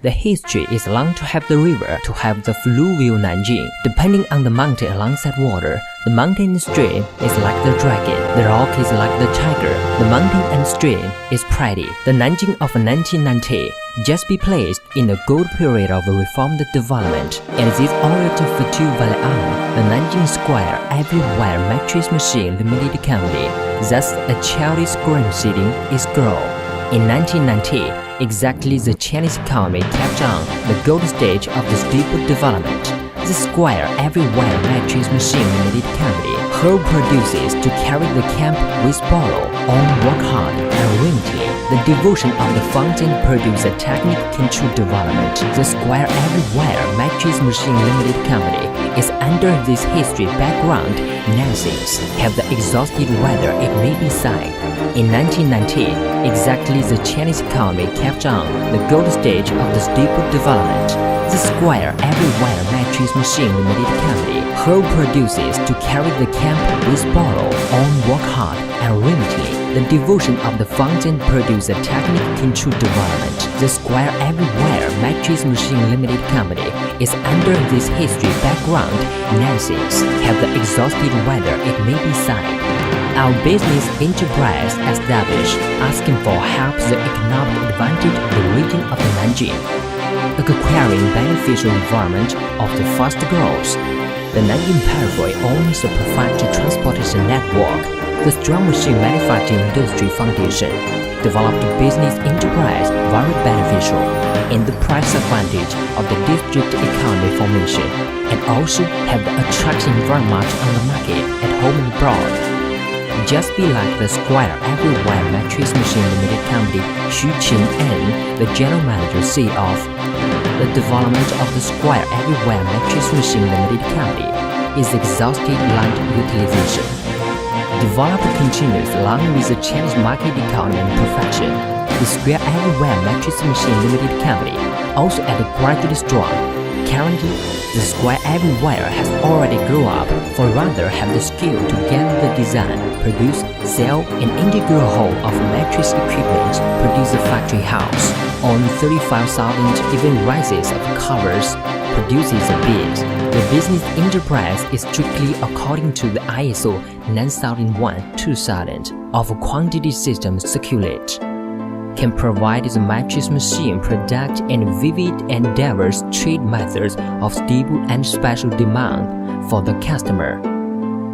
The history is long to have the river, to have the fluvial Nanjing. Depending on the mountain alongside water, the mountain and stream is like the dragon, the rock is like the tiger, the mountain and stream is pretty. The Nanjing of 1990 just be placed in the gold period of reformed development, and this orator for 2 Valley on the Nanjing Square everywhere Mattress Machine Limited Company, thus a childish scream sitting is grow. In 1990, exactly the Chinese economy kept on the gold stage of the stable development. The square everywhere Mattress Machine Limited Company, who produces to carry the camp with borrow, on work hard and relentlessly. The devotion of the fountain produce a technique control development. The square everywhere Mattress Machine Limited Company is under this history background. Nanjing have the exhausted weather it may be said. In 1990, exactly the Chinese economy kept on the gold stage of the stable development. The square everywhere Mattress Machine Limited Company, who produces to carry the camp with borrow, on work hard and relentlessly. The devotion of the fountain produce a technique control development. The square everywhere Mattress Machine Limited Company is under this history background. Nanjing have the exhausted weather it may be said. Our business enterprise established, asking for help the economic advantage of the region of the Nanjing, acquiring beneficial environment of the fast growth. The Nanjing Periphery owns the perfect transportation network. The strong machine manufacturing industry foundation developed business enterprise very beneficial in the price advantage of the district economy formation, and also have the attraction very much on the market at home and abroad. Just be like the square everywhere Mattress Machine Limited Company, Xu Qin, the general manager say of the development of the square everywhere Mattress Machine Limited Company is exhausted land utilization. Developed continues along with the Chinese market economy and profession. The square everywhere Mattress Machine Limited Company also at gradually strong. Currently, the square everywhere has already grown up, for rather have the skill to gather the design, produce, sell, and integral whole of mattress equipment, produce a factory house, on 35,000 even rises of covers, produces a bed. The business enterprise is strictly according to the ISO 9001-2000 of quantity system circulate. Can provide the mattress machine product and vivid and diverse trade methods of stable and special demand for the customer.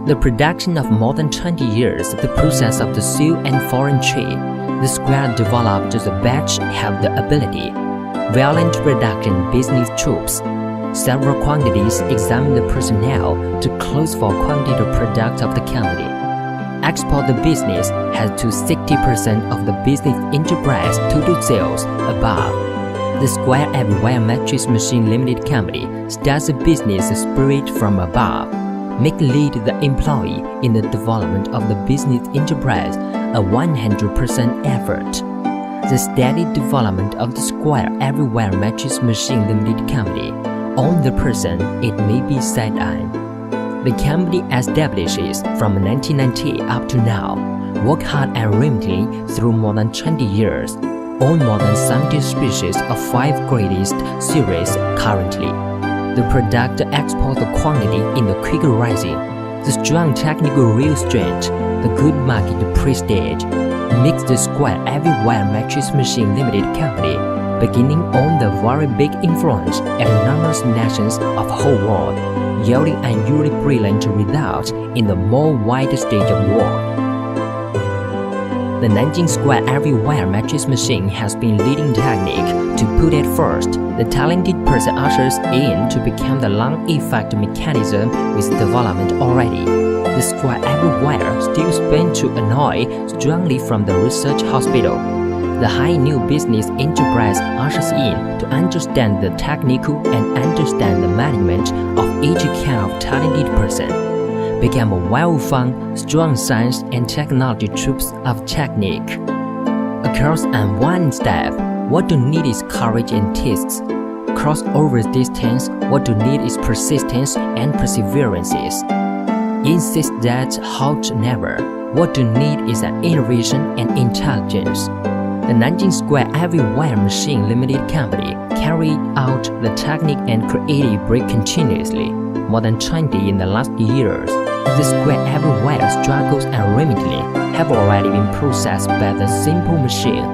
The production of more than 20 years, the process of the seal and foreign trade, the square developed the batch have the ability. Violent production business troops. Several quantities examine the personnel to close for quantity of product of the company. Export the business has to 60% of the business enterprise total sales above. The square everywhere Mattress Machine Limited Company starts a business spirit from above. Make lead the employee in the development of the business enterprise a 100% effort. The steady development of the square everywhere Mattress Machine Limited Company on the person it may be said on. The company establishes from 1990 up to now, work hard and relentlessly through more than 20 years, on more than 70 species of 5 greatest series currently. The product export the quantity in the quick rising, the strong technical real strength, the good market prestige, makes the square everywhere Mattress Machine Limited Company beginning on the very big influence at numerous nations of whole world, yielding unusually brilliant results in the more wide stage of war. The Nanjing Square everywhere Mattress Machine has been leading technique to put it first. The talented person ushers in to become the long effect mechanism with development already. The square everywhere still spend to annoy strongly from the research hospital. The high new business enterprise ushers in to understand the technical and understand the management of each kind of talented person. Become a well-found, strong science and technology troops of technique. Across on one step, what you need is courage and tastes. Cross over distance, what you need is persistence and perseverances. Insist that halt never. What you need is an innovation and intelligence. The Nanjing Square Everywhere Machine Limited Company carried out the technique and creative break continuously, more than 20 in the last years. The Square Everywhere struggles and remotely have already been processed by the simple machine.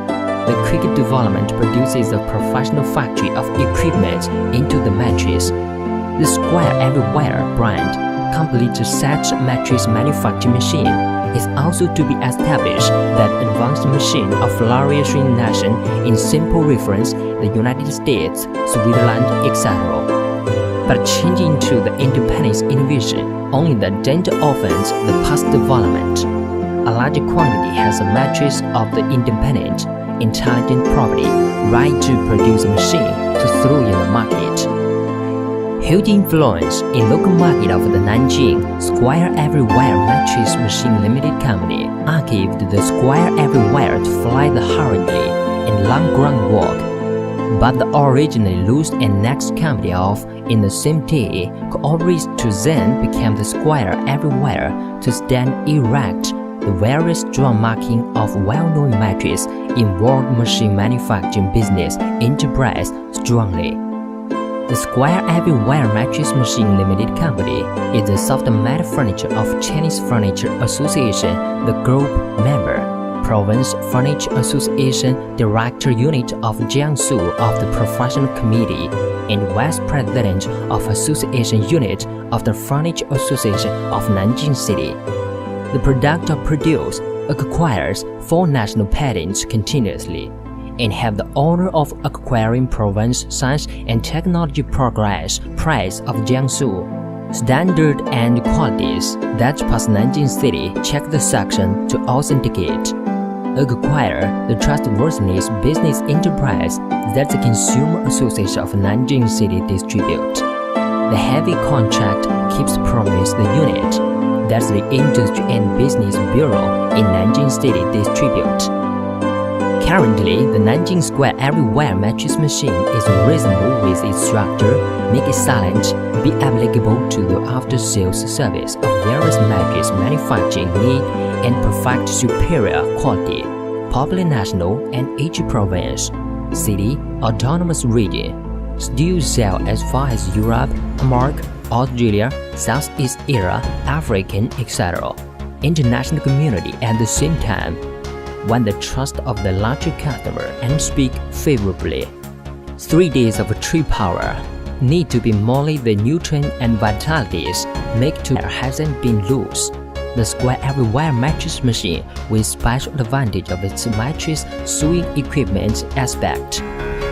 The quick development produces a professional factory of equipment into the mattress. The Square Everywhere brand, complete such mattress manufacturing machine, is also to be established that advanced machine of flourishing nation in simple reference the United States, Switzerland, etc. But changing to the independence innovation, only the danger offends the past development. A large quantity has a mattress of the independent, intelligent property right to produce a machine to throw in the market. Huge influence in local market of the Nanjing Square Everywhere Mattress Machine Limited Company archived the Square Everywhere to fly the hurriedly in long groundwork. But the originally loose and next company of in the same day Co.Ltd to then became the Square Everywhere to stand erect, the very strong marking of well-known mattress in world machine manufacturing business enterprise strongly. The Square Everywhere Mattress Machine Limited Company is the soft-mat furniture of Chinese Furniture Association, the group member, Province Furniture Association Director Unit of Jiangsu of the Professional Committee, and Vice President of Association Unit of the Furniture Association of Nanjing City. The product produced acquires 4 national patents continuously, and have the honor of acquiring Province Science and Technology Progress Prize of Jiangsu. Standard and qualities that pass Nanjing City check the section to authenticate. Acquire the trustworthiness business enterprise that the Consumer Association of Nanjing City distribute. The heavy contract keeps promise the unit that the Industry and Business Bureau in Nanjing City distribute. Currently, the Nanjing Square Everywhere Mattress Machine is reasonable with its structure, make it silent, be applicable to the after-sales service of various mattress manufacturing need and perfect superior quality, popular national and each province, city, autonomous region. Still sell as far as Europe, America, Australia, Southeast Asia, African, etc. International community at the same time. Won the trust of the larger customer and speak favorably. 3 days of tree power need to be molly the nutrient and vitalities make to hasn't been loose. The Square Everywhere Mattress Machine with special advantage of its mattress sewing equipment aspect.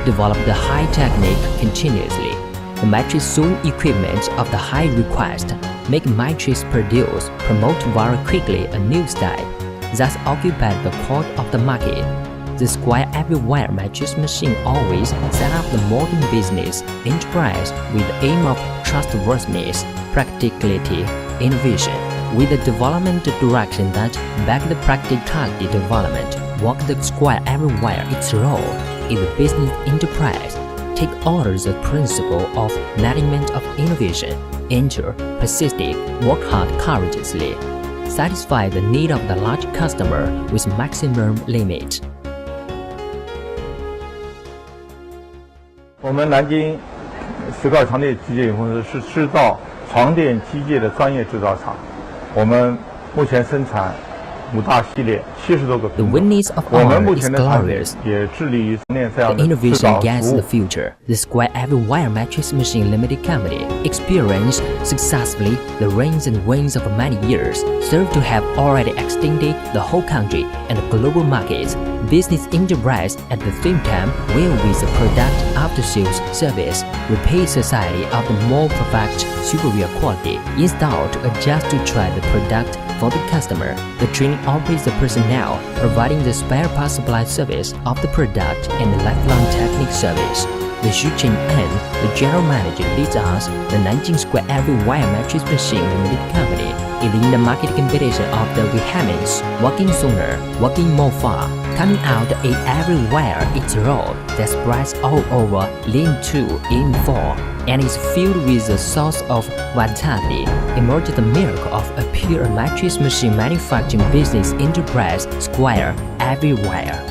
Develop the high technique continuously. The mattress sewing equipment of the high request make mattress produce promote very quickly a new style. Thus occupy the core of the market. The Square Everywhere Mattress Machine always set up the modern business enterprise with the aim of trustworthiness, practicality, innovation, with the development direction that back the practicality development. Work the Square Everywhere its role in the business enterprise. Take orders the principle of management of innovation. Enter, persisted, work hard courageously. Satisfy the need of the large customer with maximum limit. 我们南京石膏床垫机械有限公司是制造床垫机械的专业制造厂。我们目前生产5大系列70多个品种。 The witness of 我们 honor 目 is 前的产品 glorious. 也致力于床垫这样 The 的制 innovation 造 gets 服 the 务。 future. The Square Everywhere Mattress Machine Limited Company experienced successfully the rains and winds of many years, serve to have already extended the whole country and global markets. Business enterprise at the same time will with the product after-sales service, repair society of the more perfect superior quality, installed to adjust to try the product for the customer. The training operates the personnel, providing the spare part supply service of the product and the lifelong technique service. The Xu Chen-en, the general manager, leads us the Nanjing Square Everywhere Mattress Machine Limited Company in the market competition of the vehemence, working sooner, working more far, coming out in everywhere its role that spreads all over Lane 2 in 4 and is filled with the source of vitality. Emerged the miracle of a pure mattress machine manufacturing business enterprise Square Everywhere.